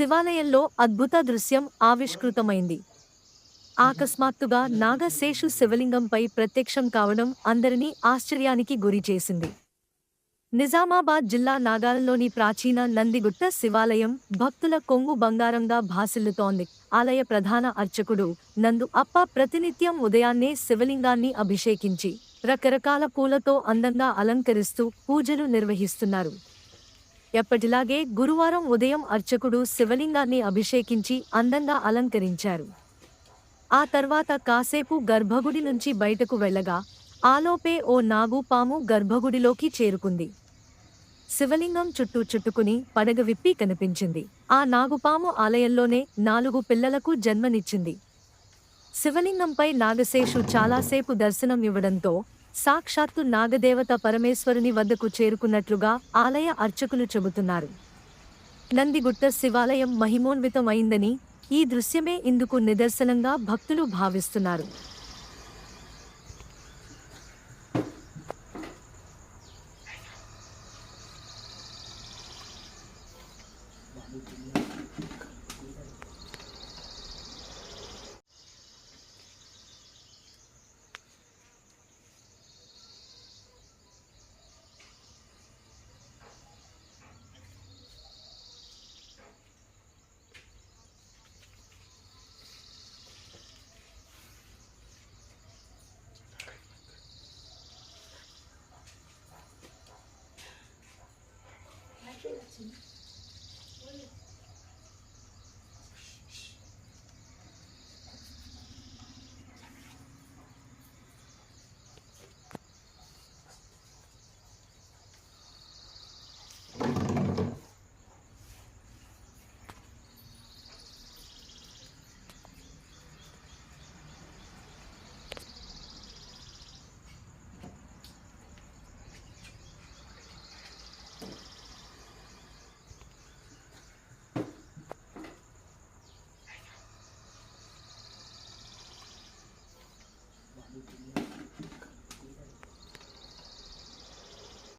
శివాలయంలో అద్భుత దృశ్యం ఆవిష్కృతమైంది. ఆకస్మాత్తుగా నాగశేషు శివలింగంపై ప్రత్యక్షం కావడం అందరినీ ఆశ్చర్యానికి గురిచేసింది. నిజామాబాద్ జిల్లా నాగారంలోని ప్రాచీన నందిగుట్ట శివాలయం భక్తుల కొంగు బంగారంగా భాసిల్లుతోంది. ఆలయ ప్రధాన అర్చకుడు నందు అప్ప ప్రతినిత్యం ఉదయాన్నే శివలింగాన్ని అభిషేకించి రకరకాల పూలతో అందంగా అలంకరిస్తూ పూజలు నిర్వహిస్తున్నారు. ఎప్పటిలాగే గురువారం ఉదయం అర్చకుడు శివలింగాన్ని అభిషేకించి అందంగా అలంకరించారు. ఆ తర్వాత కాసేపు గర్భగుడి నుంచి బయటకు వెళ్లగా ఆలోపే ఓ నాగుపాము గర్భగుడిలోకి చేరుకుంది. శివలింగం చుట్టూ చుట్టుకుని పడగ విప్పి కనిపించింది. ఆ నాగుపాము ఆలయంలోనే 4 పిల్లలకు జన్మనిచ్చింది. శివలింగంపై నాగశేషు చాలాసేపు దర్శనం ఇవ్వడంతో సాక్షాత్తు నాగదేవత పరమేశ్వరుని వద్దకు చేరుకున్నట్లుగా ఆలయ అర్చకులు చెబుతున్నారు. నందిగుట్ట శివాలయం మహిమోన్వితం అయిందని, ఈ దృశ్యమే ఇందుకు నిదర్శనంగా భక్తులు భావిస్తున్నారు.